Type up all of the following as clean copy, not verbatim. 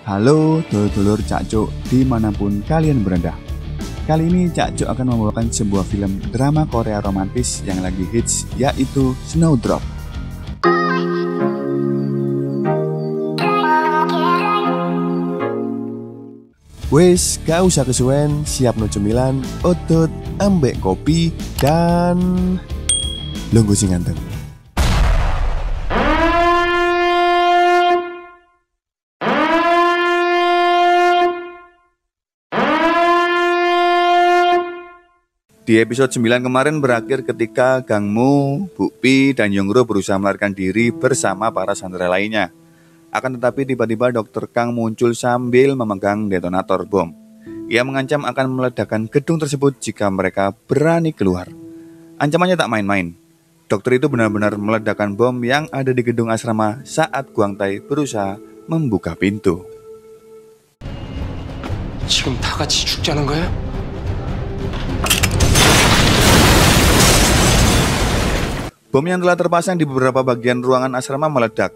Halo dulur-dulur Cak Cuk dimanapun kalian berada. Kali ini Cak Cuk akan membawakan sebuah film drama Korea romantis yang lagi hits, yaitu Snowdrop. Wes, gak usah kesuwen, siap no cemilan, otot, ambek kopi, dan lungguh sing ganteng. Di episode 9 kemarin berakhir ketika Gangmu, Bukpi, dan Yongro berusaha melarikan diri bersama para sandera lainnya. Akan tetapi tiba-tiba Dr. Kang muncul sambil memegang detonator bom. Ia mengancam akan meledakkan gedung tersebut jika mereka berani keluar. Ancamannya tak main-main. Dokter itu benar-benar meledakkan bom yang ada di gedung asrama saat Guang Tai berusaha membuka pintu. 지금 다 같이 죽자는 거야? Bom yang telah terpasang di beberapa bagian ruangan asrama meledak.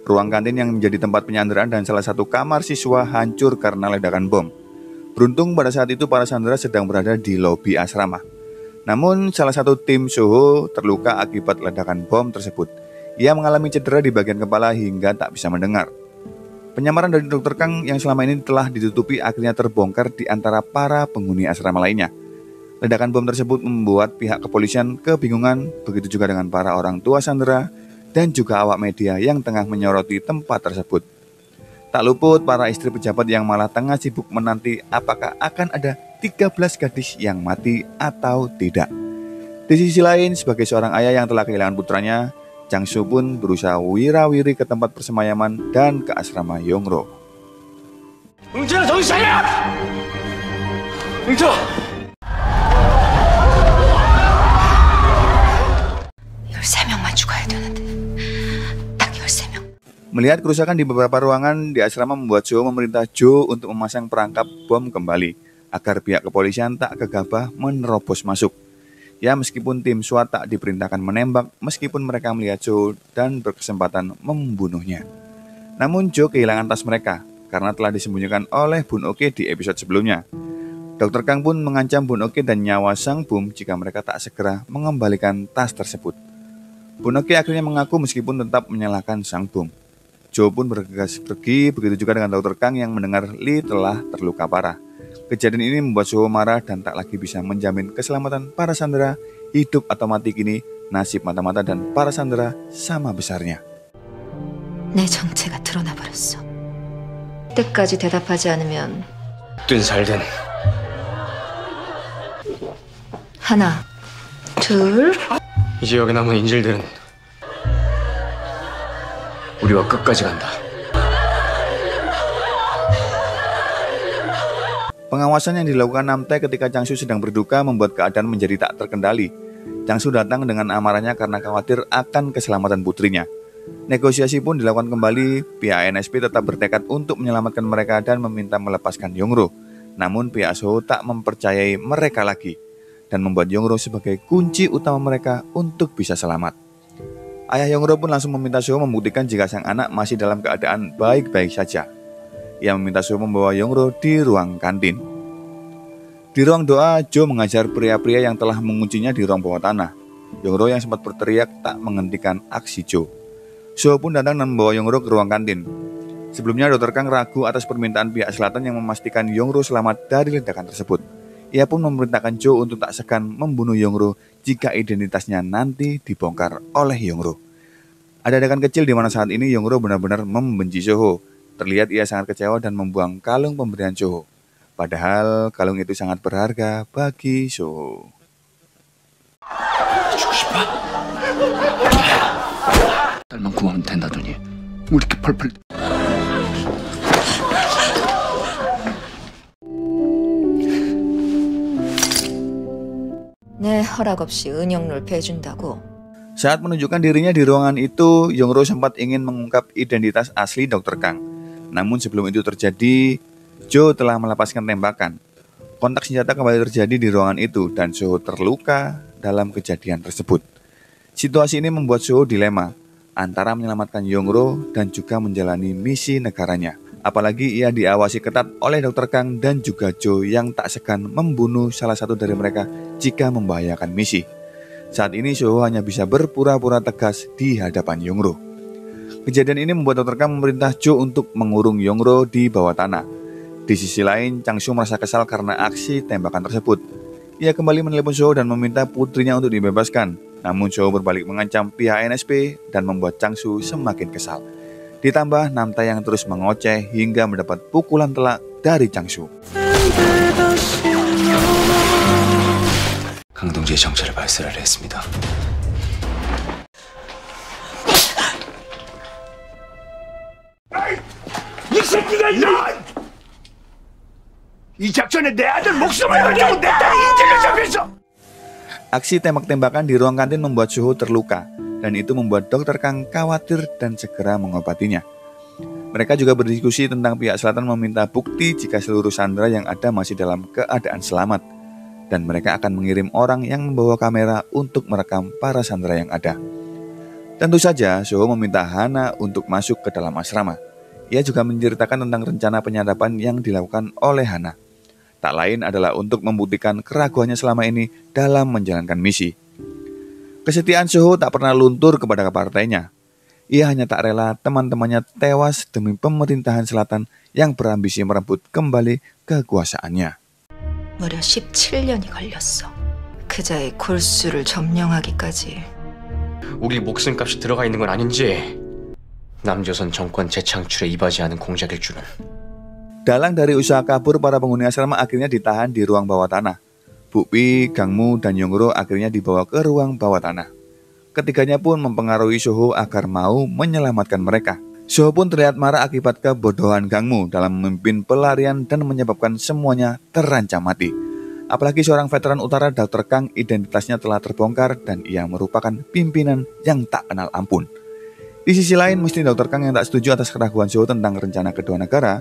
Ruang kantin yang menjadi tempat penyanderaan dan salah satu kamar siswa hancur karena ledakan bom. Beruntung pada saat itu para sandera sedang berada di lobi asrama. Namun salah satu tim Soho terluka akibat ledakan bom tersebut. Ia mengalami cedera di bagian kepala hingga tak bisa mendengar. Penyamaran dari Dr. Kang yang selama ini telah ditutupi akhirnya terbongkar di antara para penghuni asrama lainnya. Ledakan bom tersebut membuat pihak kepolisian kebingungan, begitu juga dengan para orang tua sandera dan juga awak media yang tengah menyoroti tempat tersebut. Tak luput para istri pejabat yang malah tengah sibuk menanti apakah akan ada 13 gadis yang mati atau tidak. Di sisi lain, sebagai seorang ayah yang telah kehilangan putranya, Chang Soo pun berusaha wira-wiri ke tempat persemayaman dan ke asrama Yongro. 응철아 정신 차려! 응철! 13명만 죽어야 되는데 딱 13명. Melihat kerusakan di beberapa ruangan di asrama membuat Soo memerintah Jo untuk memasang perangkap bom kembali agar pihak kepolisian tak gegabah menerobos masuk. Ya, meskipun tim SWAT tak diperintahkan menembak meskipun mereka melihat Jo dan berkesempatan membunuhnya. Namun Jo kehilangan tas mereka karena telah disembunyikan oleh Bun Oke di episode sebelumnya. Dr. Kang pun mengancam Bun Oke dan nyawa Sang Bum jika mereka tak segera mengembalikan tas tersebut. Bun Oke akhirnya mengaku meskipun tetap menyalahkan Sang Bum. Jo pun bergegas pergi, begitu juga dengan Dr. Kang yang mendengar Lee telah terluka parah. Kejadian ini membuat Soo marah dan tak lagi bisa menjamin keselamatan para sandera. Hidup atau mati kini, nasib mata-mata dan para sandera sama besarnya. 내 정체가 드러나 버렸어. 그때까지 대답하지 않으면 든 살든 하나, 둘. 이제 여기 남은 인질들은 우리와 끝까지 간다. Pengawasan yang dilakukan Namtae ketika Chang Soo sedang berduka membuat keadaan menjadi tak terkendali. Chang Soo datang dengan amarahnya karena khawatir akan keselamatan putrinya. Negosiasi pun dilakukan kembali, pihak NSP tetap bertekad untuk menyelamatkan mereka dan meminta melepaskan Yongro. Namun pihak Soo tak mempercayai mereka lagi dan membuat Yongro sebagai kunci utama mereka untuk bisa selamat. Ayah Yongro pun langsung meminta Soo membuktikan jika sang anak masih dalam keadaan baik-baik saja. Ia meminta Soo membawa Yongro di ruang kantin. Di ruang doa, Jo mengajar pria-pria yang telah menguncinya di ruang bawah tanah. Yongro yang sempat berteriak tak menghentikan aksi Jo. Soo pun datang dan membawa Yongro ke ruang kantin. Sebelumnya Dr. Kang ragu atas permintaan pihak selatan yang memastikan Yongro selamat dari ledakan tersebut. Ia pun memerintahkan Jo untuk tak segan membunuh Yongro jika identitasnya nanti dibongkar oleh Yongro. Ada adegan kecil di mana saat ini Yongro benar-benar membenci Soho. Terlihat ia sangat kecewa dan membuang kalung pemberian Soho. Padahal kalung itu sangat berharga bagi Soho. 죽고 싶어? 딸만 구하면 된다더니 왜 이렇게 펄펄... 내 허락 없이 은영로를 배준다고. Saat menunjukkan dirinya di ruangan itu, Yongro sempat ingin mengungkap identitas asli Dr. Kang. Namun sebelum itu terjadi, Jo telah melepaskan tembakan. Kontak senjata kembali terjadi di ruangan itu dan Soho terluka dalam kejadian tersebut. Situasi ini membuat Soho dilema antara menyelamatkan Yongro dan juga menjalani misi negaranya Apalagi ia diawasi ketat oleh Dr. Kang dan juga Joe yang tak segan membunuh salah satu dari mereka jika membahayakan misi. Saat ini Soho hanya bisa berpura-pura tegas di hadapan Yongro. Kejadian ini membuat Dr. Kang memerintah Joe untuk mengurung Yongro di bawah tanah. Di sisi lain, Changsu merasa kesal karena aksi tembakan tersebut. Ia kembali menelepon Soho dan meminta putrinya untuk dibebaskan. Namun Soho berbalik mengancam pihak NSP dan membuat Changsu semakin kesal. Ditambah Namta yang terus mengoceh hingga mendapat pukulan telak dari Changsu. 강동지의 정체를 발설을 했습니다. 이 새끼가 이 작전에 내 아들 목숨을 걸고 내 딸이 인질로 잡혔어. Aksi tembak-tembakan di ruang kantin membuat Soho terluka, dan itu membuat Dr. Kang khawatir dan segera mengobatinya. Mereka juga berdiskusi tentang pihak selatan meminta bukti jika seluruh sandera yang ada masih dalam keadaan selamat, dan mereka akan mengirim orang yang membawa kamera untuk merekam para sandera yang ada. Tentu saja Soho meminta Hana untuk masuk ke dalam asrama. Ia juga menceritakan tentang rencana penyadapan yang dilakukan oleh Hana. Tak lain adalah untuk membuktikan keraguannya selama ini dalam menjalankan misi. Kesetiaan Soho tak pernah luntur kepada partainya. Ia hanya tak rela teman-temannya tewas demi pemerintahan selatan yang berambisi merebut kembali kekuasaannya. 무려 17년이 걸렸어. 그자의 골수를 점령하기까지. 우리 목숨값이 들어가 있는 건 아닌지. 남조선 정권 재창출에 이바지하는 공작일 줄은. Dalang dari usaha kabur para penghuni asrama akhirnya ditahan di ruang bawah tanah. Bukpi, Gangmu, dan Yongro akhirnya dibawa ke ruang bawah tanah. Ketiganya pun mempengaruhi Soho agar mau menyelamatkan mereka. Soho pun terlihat marah akibat kebodohan Gangmu dalam memimpin pelarian dan menyebabkan semuanya terancam mati. Apalagi seorang veteran utara Dr. Kang identitasnya telah terbongkar dan ia merupakan pimpinan yang tak kenal ampun. Di sisi lain, meski Dr. Kang yang tak setuju atas keraguan Soho tentang rencana kedua negara,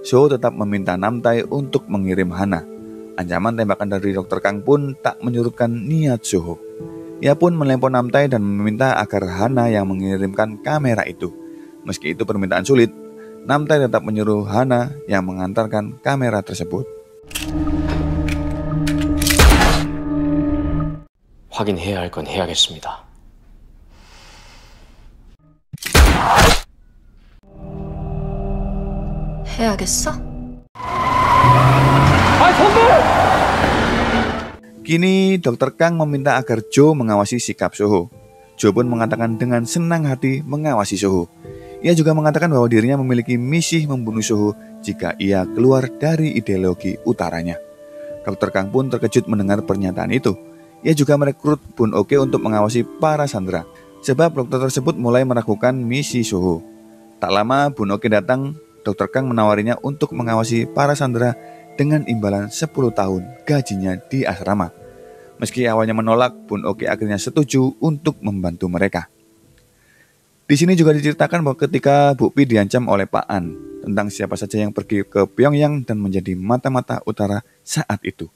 Soho tetap meminta Namtai untuk mengirim Hana. Ancaman tembakan dari Dr. Kang pun tak menyurutkan niat Soho. Ia pun menelpon Namtai dan meminta agar Hana yang mengirimkan kamera itu. Meski itu permintaan sulit, Namtai tetap menyuruh Hana yang mengantarkan kamera tersebut. 확인해야 할 건 해야겠습니다. 해야겠어? Kini Dr. Kang meminta agar Joe mengawasi sikap Soho. Joe pun mengatakan dengan senang hati mengawasi Soho. Ia juga mengatakan bahwa dirinya memiliki misi membunuh Soho jika ia keluar dari ideologi utaranya. Dr. Kang pun terkejut mendengar pernyataan itu. Ia juga merekrut Bun Oke untuk mengawasi para sandera, sebab dokter tersebut mulai meragukan misi Soho. Tak lama Bun Oke datang. Dr. Kang menawarinya untuk mengawasi para sandera dengan imbalan 10 tahun gajinya di asrama. Meski awalnya menolak, Bun Oke akhirnya setuju untuk membantu mereka. Di sini juga diceritakan bahwa ketika Bukpi diancam oleh Pak An tentang siapa saja yang pergi ke Pyongyang dan menjadi mata-mata utara saat itu.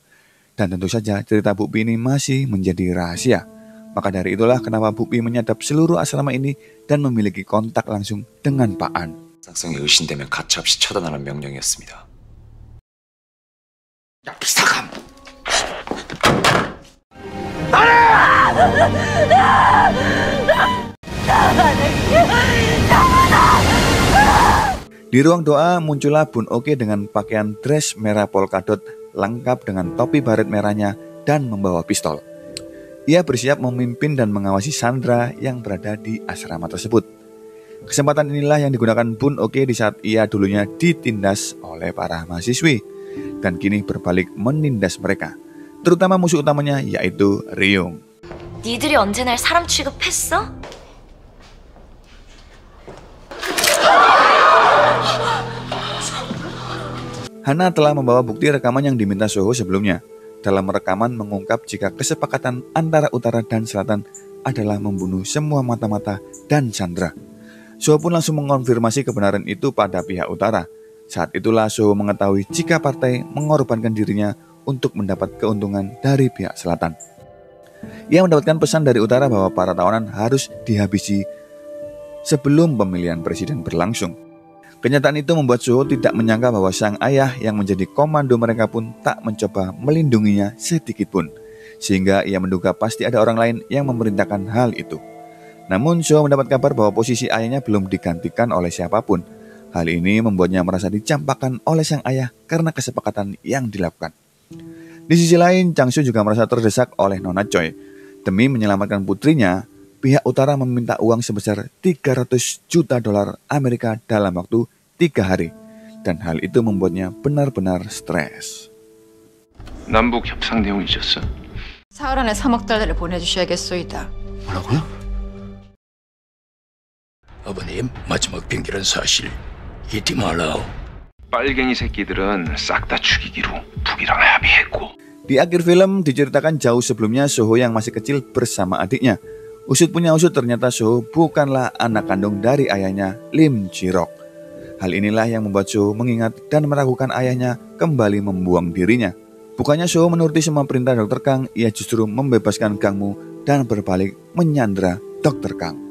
Dan tentu saja cerita Bukpi ini masih menjadi rahasia. Maka dari itulah kenapa Bukpi menyadap seluruh asrama ini dan memiliki kontak langsung dengan Pak An. 상성이 의심되면 가차없이 처단하는 명령이었습니다. 야, 비사감. Di ruang doa muncullah Bun Oke dengan pakaian dress merah polkadot lengkap dengan topi baret merahnya dan membawa pistol. Ia bersiap memimpin dan mengawasi sandera yang berada di asrama tersebut. Kesempatan inilah yang digunakan Bun Oke di saat ia dulunya ditindas oleh para mahasiswi dan kini berbalik menindas mereka, terutama musuh utamanya yaitu Ryung. 니들이 언제 날 사람 취급했어? Hana telah membawa bukti rekaman yang diminta Soho sebelumnya. Dalam rekaman mengungkap jika kesepakatan antara utara dan selatan adalah membunuh semua mata-mata dan sandera. Soho pun langsung mengonfirmasi kebenaran itu pada pihak utara. Saat itulah Soho mengetahui jika partai mengorbankan dirinya untuk mendapat keuntungan dari pihak selatan. Ia mendapatkan pesan dari utara bahwa para tawanan harus dihabisi sebelum pemilihan presiden berlangsung. Kenyataan itu membuat Soho tidak menyangka bahwa sang ayah yang menjadi komando mereka pun tak mencoba melindunginya sedikit pun, sehingga ia menduga pasti ada orang lain yang memerintahkan hal itu. Namun Soho mendapat kabar bahwa posisi ayahnya belum digantikan oleh siapapun. Hal ini membuatnya merasa dicampakkan oleh sang ayah karena kesepakatan yang dilakukan. Di sisi lain, Chang-soo juga merasa terdesak oleh Nona Choi. Demi menyelamatkan putrinya, pihak utara meminta uang sebesar 300 juta dolar Amerika dalam waktu 3 hari. Dan hal itu membuatnya benar-benar stres. 남북 협상 내용 잊었어? 사흘 안에 3억 달러를 보내주셔야겠소이다. 뭐라고요? 아버님, 마지막 병기란 사실 잊지 말라오. 빨갱이 새끼들은 싹 다 죽이기로 북이랑 합의했고. Di akhir film diceritakan jauh sebelumnya Soho yang masih kecil bersama adiknya. Usut punya usut ternyata Soho bukanlah anak kandung dari ayahnya Lim Ji-rok. Hal inilah yang membuat Soho mengingat dan meragukan ayahnya kembali membuang dirinya. Bukannya Soho menuruti semua perintah Dr. Kang, ia justru membebaskan Kang Mu dan berbalik menyandra Dr. Kang.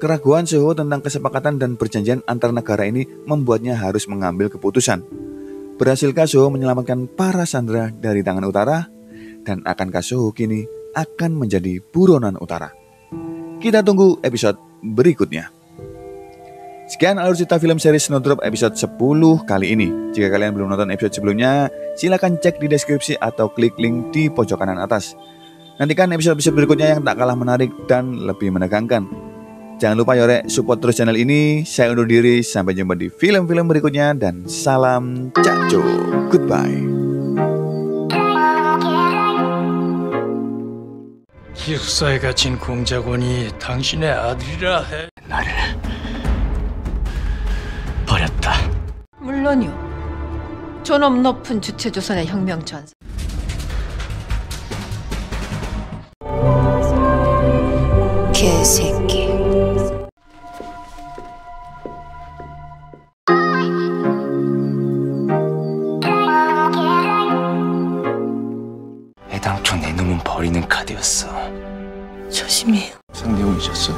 Keraguan Soho tentang kesepakatan dan perjanjian antar negara ini membuatnya harus mengambil keputusan. Berhasilkah Soho menyelamatkan para sandera dari tangan utara? Dan akankah Soho kini akan menjadi buronan utara? Kita tunggu episode berikutnya. Sekian alur cerita film seri Snowdrop episode 10 kali ini. Jika kalian belum nonton episode sebelumnya, silakan cek di deskripsi atau klik link di pojok kanan atas. Nantikan episode-episode berikutnya yang tak kalah menarik dan lebih menegangkan. Jangan lupa yorek support terus channel ini. Saya undur diri, sampai jumpa di film-film berikutnya dan salam cakco. Goodbye. 기숙사에 갇힌 공작원이 당신의 아들이라 해. 나를 버렸다. 물론이요. 존엄 높은 주체조선의 혁명 전사. 개새끼. 애당초 내 놈은 버리는 카드였어. 조심해요. 협상 내용 잊었어?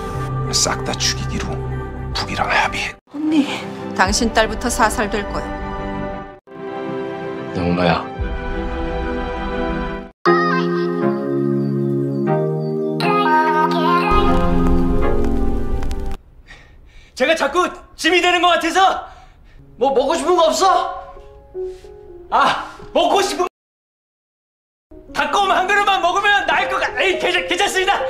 싹 다 죽이기로 북이랑 합의했고. 언니. 당신 딸부터 사살될 거야. 영마야. 제가 자꾸 짐이 되는 것 같아서 뭐 먹고 싶은 거 없어? 아, 먹고 싶은 닭고기 한 그릇만 먹으면 나을 것 같... 에이, 괜찮습니다.